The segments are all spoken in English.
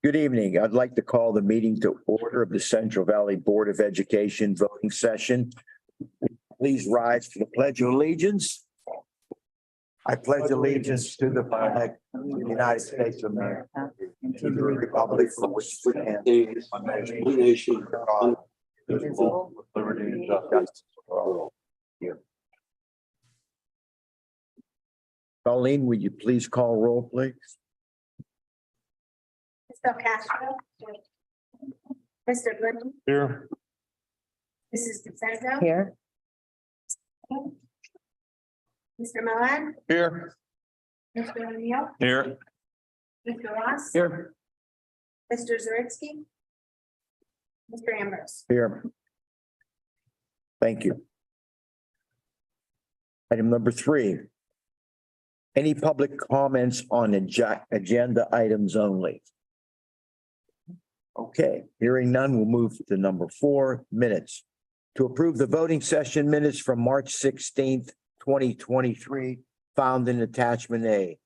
Good evening. I'd like to call the meeting to order of the Central Valley Board of Education voting session. Please rise for the Pledge of Allegiance. I pledge allegiance to the flag of the United States of America, and to the republic for which it stands, one nation, indivisible, with liberty and justice for all. Colleen, would you please call roll, please? Mr. Castro. Mr. Goodman. Here. Mrs. DeSenzo. Here. Mr. Milan. Here. Mr. O'Neill. Here. Mr. Ross. Here. Mr. Zaritsky. Mr. Ambrose. Here. Thank you. Item number 3. Any public comments on agenda items only? Okay, hearing none, we'll move to number 4, minutes. To approve the voting session minutes from March 16th, 2023, found in attachment A.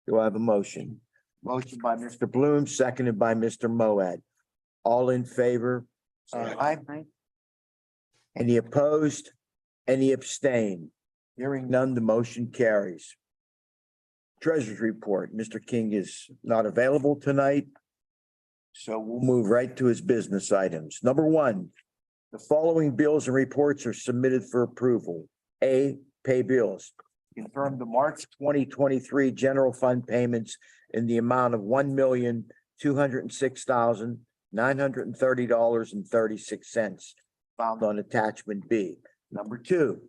Do I have a motion? Motion by Mr. Bloom, seconded by Mr. Moad. All in favor? Aye. Any opposed? Any abstain? Hearing none, the motion carries. Treasurer's report. Mr. King is not available tonight, so we'll move right to his business items. Number 1, the following bills and reports are submitted for approval. A, pay bills. Confirm the March 2023 general fund payments in the amount of $1,206,930.36, found on attachment B. Number 2,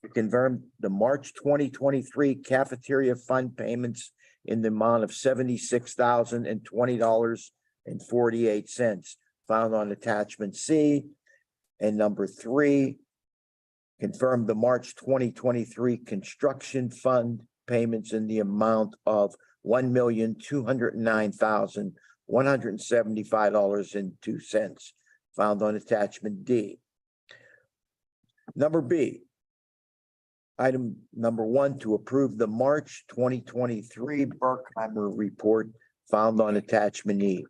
to confirm the March 2023 cafeteria fund payments in the amount of $76,020.48, found on attachment C. And number 3, confirm the March 2023 construction fund payments in the amount of $1,209,175.02, found on attachment D. Number B. Item number 1, to approve the March 2023 Berkheimer report, found on attachment E.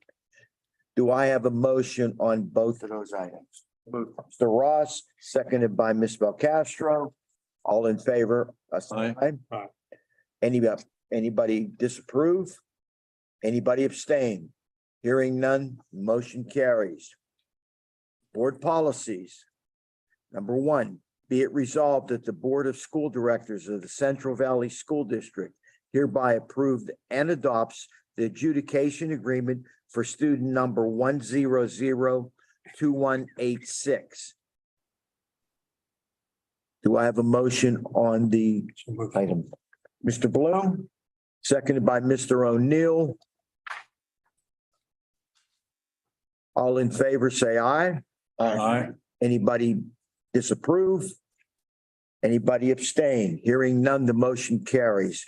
Do I have a motion on both of those items? Mr. Ross, seconded by Ms. Belcastro. All in favor? Aye. Aye. Anybody disapprove? Anybody abstain? Hearing none, motion carries. Board policies. Number 1, be it resolved that the Board of School Directors of the Central Valley School District hereby approved and adopts the adjudication agreement for student number 1002186. Do I have a motion on the item? Mr. Bloom, seconded by Mr. O'Neill. All in favor, say aye. Aye. Anybody disapprove? Anybody abstain? Hearing none, the motion carries.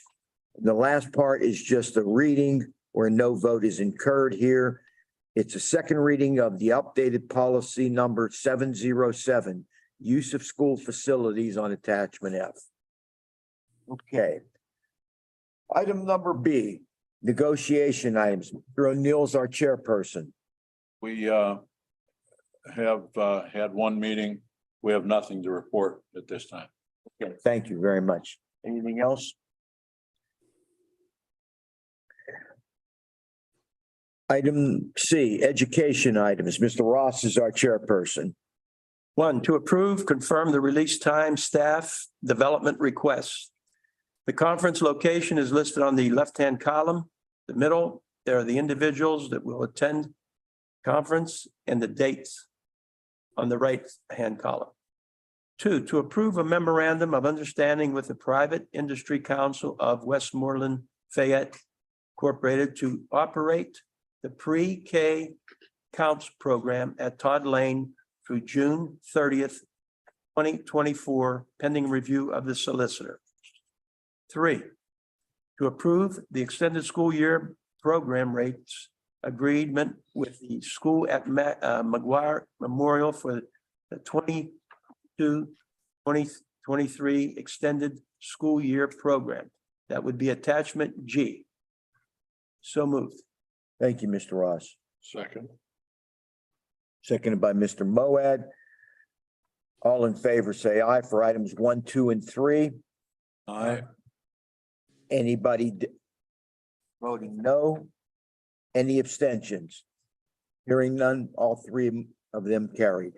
The last part is just a reading where no vote is incurred here. It's a second reading of the updated policy number 707, use of school facilities, on attachment F. Okay. Item number B, negotiation items. Mr. O'Neill's our chairperson. We have had one meeting. We have nothing to report at this time. Okay, thank you very much. Anything else? Item C, education items. Mr. Ross is our chairperson. 1, to approve, confirm the release time, staff development requests. The conference location is listed on the left-hand column. The middle, there are the individuals that will attend conference and the dates on the right-hand column. 2, to approve a memorandum of understanding with the Private Industry Council of Westmoreland Fayette Incorporated to operate the pre-K counts program at Todd Lane through June 30th, 2024, pending review of the solicitor. 3, to approve the extended school year program rates agreement with the school at McGuire Memorial for the 22-2023 extended school year program. That would be attachment G. So moved. Thank you, Mr. Ross. Second. Seconded by Mr. Moad. All in favor, say aye for items 1, 2, and 3. Aye. Anybody voting no? Any abstentions? Hearing none, all three of them carried.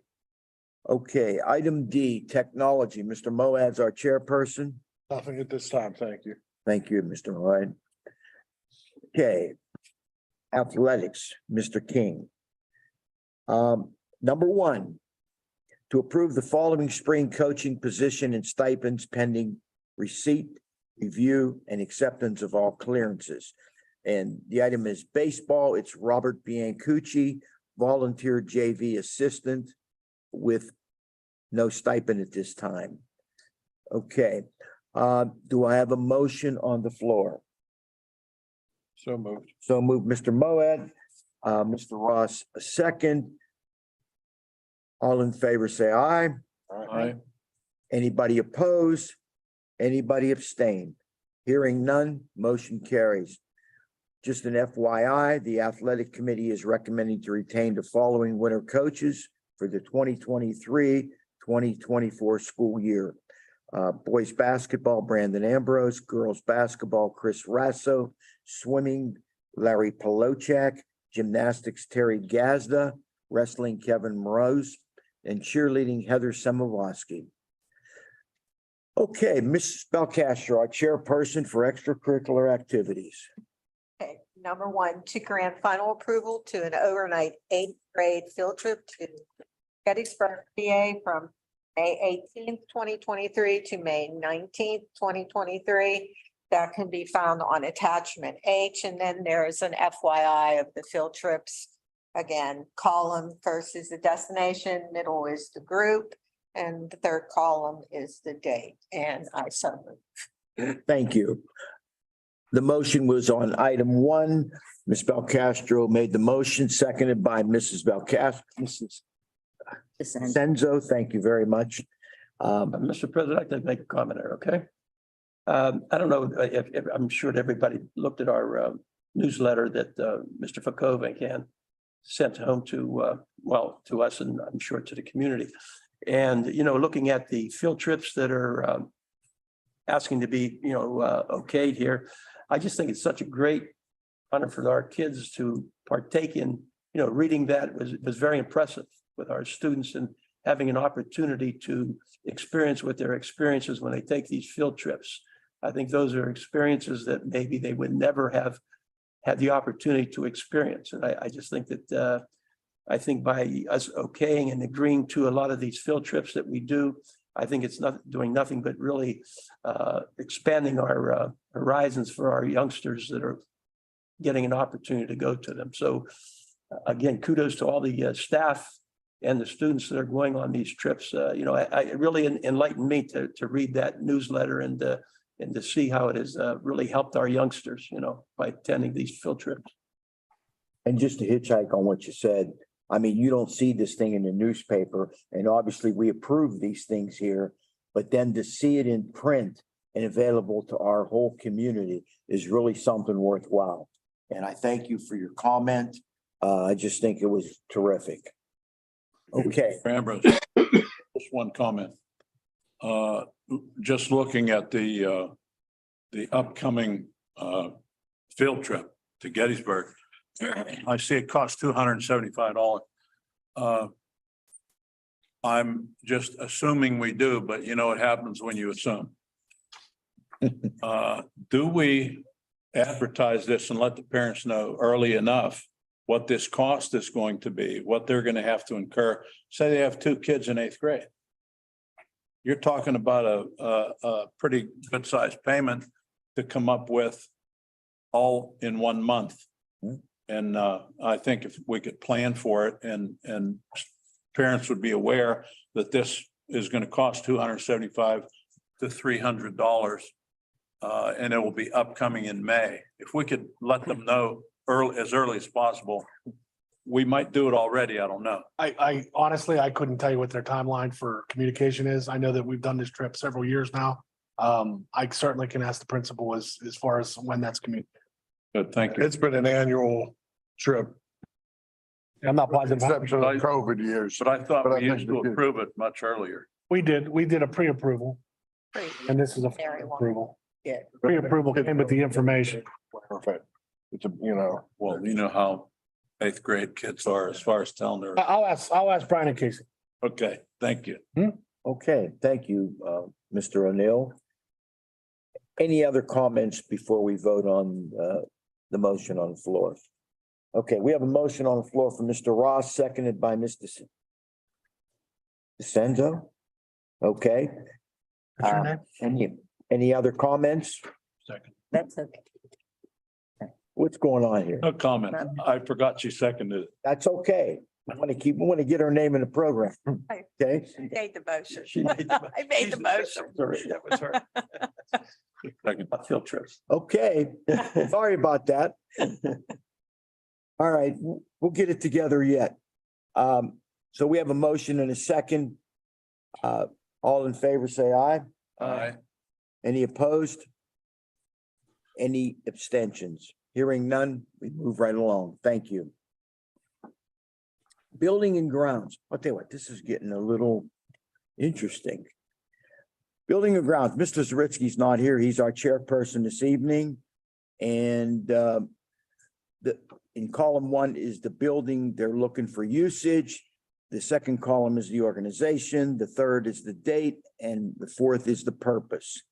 Okay, item D, technology. Mr. Moad's our chairperson. Nothing at this time, thank you. Thank you, Mr. Moad. Okay. Athletics, Mr. King. Number 1, to approve the following spring coaching position and stipends pending receipt, review, and acceptance of all clearances. And the item is baseball. It's Robert Biancucci, volunteer JV assistant with no stipend at this time. Okay, do I have a motion on the floor? So moved. So move Mr. Moad, Mr. Ross, a second. All in favor, say aye. Aye. Anybody opposed? Anybody abstain? Hearing none, motion carries. Just an FYI, the athletic committee is recommending to retain the following winter coaches for the 2023-2024 school year. Boys basketball, Brandon Ambrose; girls basketball, Chris Rasso; swimming, Larry Polochak; gymnastics, Terry Gazda; wrestling, Kevin Moroz; and cheerleading, Heather Semavoski. Okay, Mrs. Belcastro, our chairperson for extracurricular activities. Okay, number 1, to grant final approval to an overnight 8th grade field trip to Gettysburg, PA from May 18th, 2023 to May 19th, 2023. That can be found on attachment H. And then there is an FYI of the field trips. Again, column first is the destination, middle is the group, and the third column is the date. And I so move. Thank you. The motion was on item 1. Ms. Belcastro made the motion, seconded by Mrs. Mrs. Senzo. Thank you very much. Mr. President, I'd like to make a comment here, okay? I don't know if I'm sure that everybody looked at our newsletter that Mr. Fakovic sent home to, to us and I'm sure to the community. And, looking at the field trips that are asking to be, okayed here, I just think it's such a great honor for our kids to partake in, reading that was very impressive with our students and having an opportunity to experience what their experiences when they take these field trips. I think those are experiences that maybe they would never have had the opportunity to experience. And I just think that I think by us okaying and agreeing to a lot of these field trips that we do, I think it's not doing nothing but really expanding our horizons for our youngsters that are getting an opportunity to go to them. So again, kudos to all the staff and the students that are going on these trips. It really enlightened me to read that newsletter and to see how it has really helped our youngsters, by attending these field trips. And just to hitchhike on what you said, I mean, you don't see this thing in the newspaper, and obviously we approve these things here, but then to see it in print and available to our whole community is really something worthwhile. And I thank you for your comment. I just think it was terrific. Okay. Ambrose, just one comment. Just looking at the upcoming field trip to Gettysburg, I see it costs $275. I'm just assuming we do, but it happens when you assume. Do we advertise this and let the parents know early enough what this cost is going to be, what they're going to have to incur? Say they have 2 kids in 8th grade. You're talking about a pretty good sized payment to come up with all in 1 month. And I think if we could plan for it and parents would be aware that this is going to cost $275 to $300 and it will be upcoming in May. If we could let them know as early as possible, we might do it already. I don't know. I honestly, I couldn't tell you what their timeline for communication is. I know that we've done this trip several years now. I certainly can ask the principal as far as when that's communicated. Good, thank you. It's been an annual True. I'm not positive. Exception of COVID years. But I thought But I we think used to we did. approve it much earlier. We did a pre-approval and this is a Very full well. approval. Yeah. Pre-approval came with the information. Perfect. It's a, you know. Well, you know how eighth grade kids are as far as telling their, I'll ask Brian and Casey. okay, thank you. Okay, thank you, Mr. O'Neill. Any other comments before we vote on the motion on the floor? Okay, we have a motion on the floor from Mr. Ross, seconded by Mr. DeCenzo. Okay. What's your name? Any other comments? Second. That's okay. What's going on here? No comment. I forgot you seconded it. That's okay. I want to get her name in the program. Okay, Made the motion. She made the- I made the motion. Sorry, that was her. Second. Field trips. okay. Sorry about that. All right, we'll get it together yet. So we have a motion and a second. All in favor, say aye. Aye. Any opposed? Any abstentions? Hearing none, we move right along. Thank you. Building and grounds. I'll tell you what, this is getting a little interesting. Building and grounds, Mr. Zaritsky's not here. He's our chairperson this evening. And in column one is the building they're looking for usage. The second column is the organization. The third is the date, and the fourth is the purpose.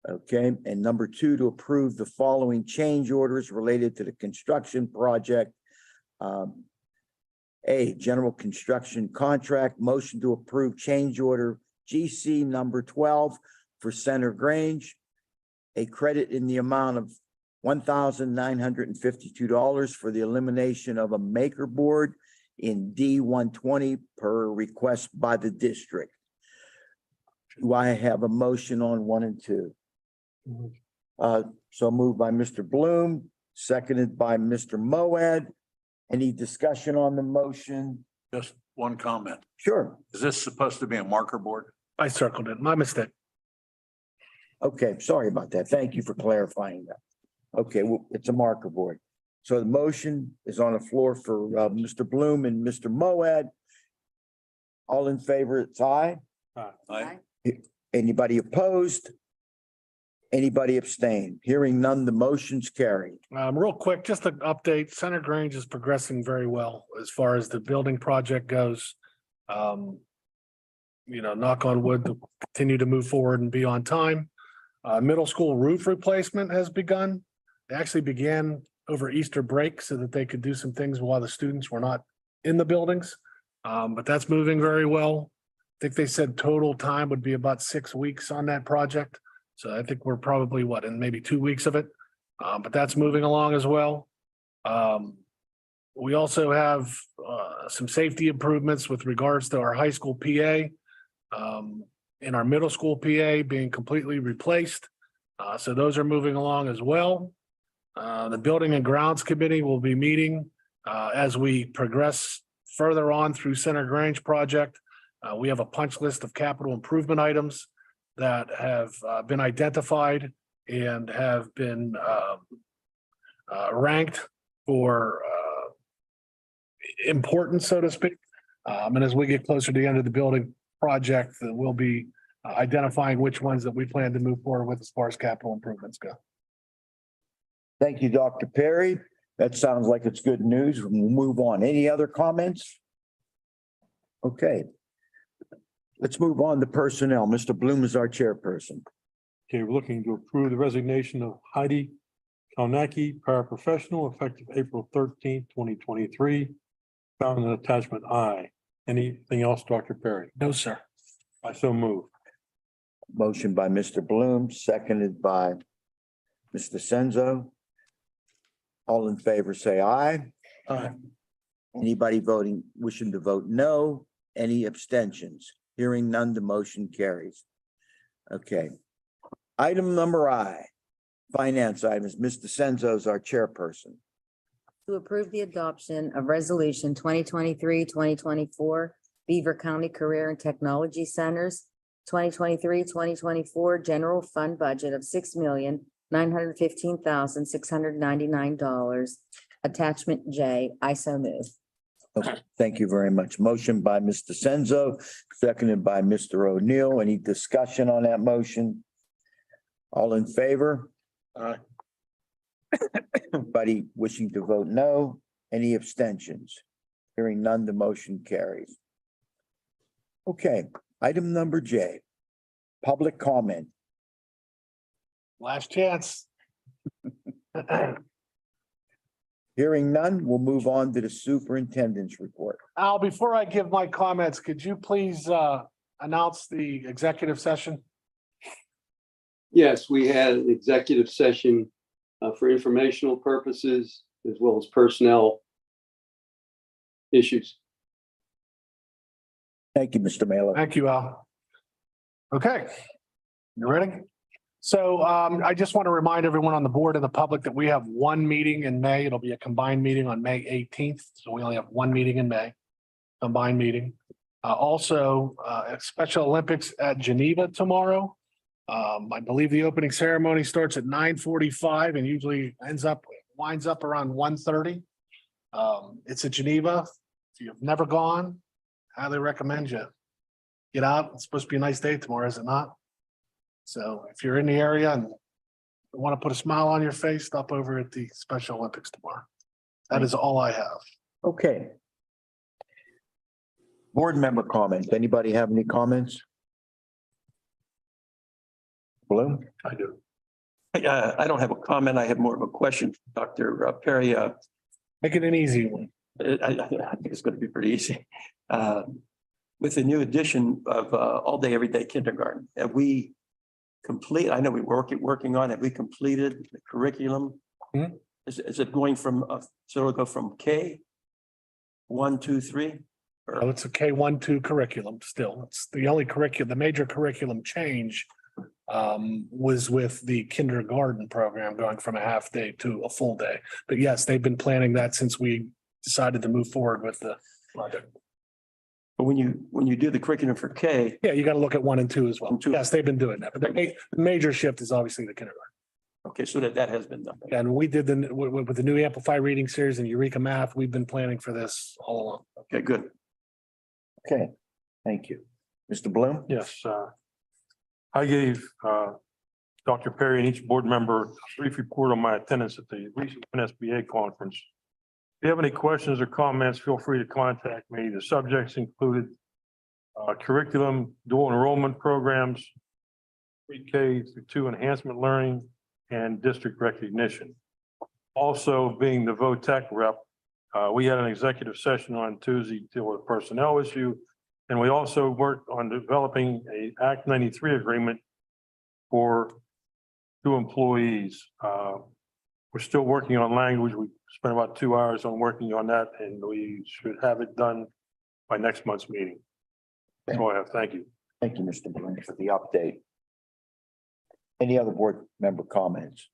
Okay, and number two, to approve the following change orders related to the construction project. A, general construction contract, motion to approve change order GC number 12 for Center Grange. A credit in the amount of $1,952 for the elimination of a maker board in D120 per request by the district. Do I have a motion on 1 and 2? So moved by Mr. Bloom, seconded by Mr. Moad. Any discussion on the motion? Just one comment. Sure. Is this supposed to be a marker board? I circled it. My mistake. Okay, sorry about that. Thank you for clarifying that. Okay, well, it's a marker board. So the motion is on the floor for Mr. Bloom and Mr. Moad. All in favor, it's aye. Aye. Anybody opposed? Anybody abstain? Hearing none, the motion's carried. Real quick, just an update. Center Grange is progressing very well as far as the building project goes. Knock on wood, to continue to move forward and be on time. Middle school roof replacement has begun. They actually began over Easter break so that they could do some things while the students were not in the buildings. But that's moving very well. I think they said total time would be about 6 weeks on that project. So I think we're probably in maybe 2 weeks of it. But that's moving along as well. We also have some safety improvements with regards to our high school PA. And our middle school PA being completely replaced. So those are moving along as well. The Building and Grounds Committee will be meeting as we progress further on through Center Grange project. We have a punch list of capital improvement items that have been identified and have been ranked for importance, so to speak. And as we get closer to the end of the building project, we'll be identifying which ones that we plan to move forward with as far as capital improvements go. Thank you, Dr. Perry. That sounds like it's good news. We'll move on. Any other comments? Okay. Let's move on to personnel. Mr. Bloom is our chairperson. Okay, we're looking to approve the resignation of Heidi Kalnacki, paraprofessional, effective April 13th, 2023. Found in attachment I. Anything else, Dr. Perry? No, sir. I so move. Motion by Mr. Bloom, seconded by Mr. Senzo. All in favor, say aye. Aye. Anybody wishing to vote no? Any abstentions? Hearing none, the motion carries. Okay. Item number I, finance items. Mr. Senzo is our chairperson. To approve the adoption of resolution 2023-2024 Beaver County Career and Technology Centers, 2023-2024 general fund budget of $6,915,699, attachment J. I so move. Okay, thank you very much. Motion by Mr. Senzo, seconded by Mr. O'Neill. Any discussion on that motion? All in favor? Aye. Anybody wishing to vote no? Any abstentions? Hearing none, the motion carries. Okay, item number J, public comment. Last chance. Hearing none, we'll move on to the superintendent's report. Al, before I give my comments, could you please announce the executive session? Yes, we had an executive session for informational purposes as well as personnel issues. Thank you, Mr. Mailer. Thank you, Al. Okay, you ready? So I just want to remind everyone on the board and the public that we have one meeting in May. It'll be a combined meeting on May 18th. So we only have one meeting in May, combined meeting. Also, Special Olympics at Geneva tomorrow. I believe the opening ceremony starts at 9:45 and usually winds up around 1:30. It's at Geneva. If you've never gone, highly recommend you get out. It's supposed to be a nice day tomorrow, is it not? So if you're in the area and want to put a smile on your face, stop over at the Special Olympics tomorrow. That is all I have. Okay. Board member comments. Anybody have any comments? Bloom? I do. I don't have a comment. I have more of a question, Dr. Perry. Make it an easy one. I think it's going to be pretty easy. With the new addition of all day, every day kindergarten, have we complete? I know we working on it. Have we completed the curriculum? Mhm. Is it going from, so it'll go from K 1, 2, 3? Oh, it's a K-1-2 curriculum still. It's the only curriculum, the major curriculum change was with the kindergarten program going from a half day to a full day. But yes, they've been planning that since we decided to move forward with the project. But when you do the curriculum for K, Yeah, you got to look at 1 and 2 as well. And 2. Yes, they've been doing that, but the major shift is obviously the kindergarten. okay, so that has been done. And we did with the new Amplify Reading Series and Eureka Math, we've been planning for this all along. Okay, good. Okay, thank you. Mr. Bloom? Yes, I gave Dr. Perry and each board member a brief report on my attendance at the recent NSBA conference. If you have any questions or comments, feel free to contact me. The subjects included curriculum, dual enrollment programs, pre-K through 2 enhancement learning, and district recognition. Also, being the VOTEC rep, we had an executive session on Tuesday to deal with a personnel issue. And we also worked on developing a Act 93 agreement for 2 employees. We're still working on language. We spent about 2 hours on working on that, and we should have it done by next month's meeting. That's all I have. Thank you. Thank you, Mr. Bloom, for the update. Any other board member comments?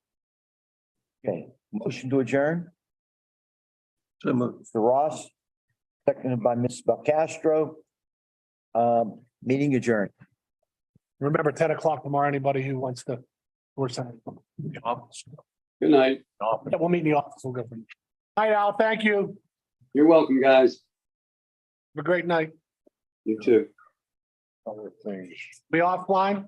Okay, motion to adjourn, So moved. Mr. Ross, seconded by Ms. Belcastro. Meeting adjourned. Remember 10 o'clock tomorrow, anybody who wants to, or something. Good night. Yeah, we'll meet in the office. We'll go from. Night, Al. Thank you. You're welcome, guys. Have a great night. You too. Other things. Be offline.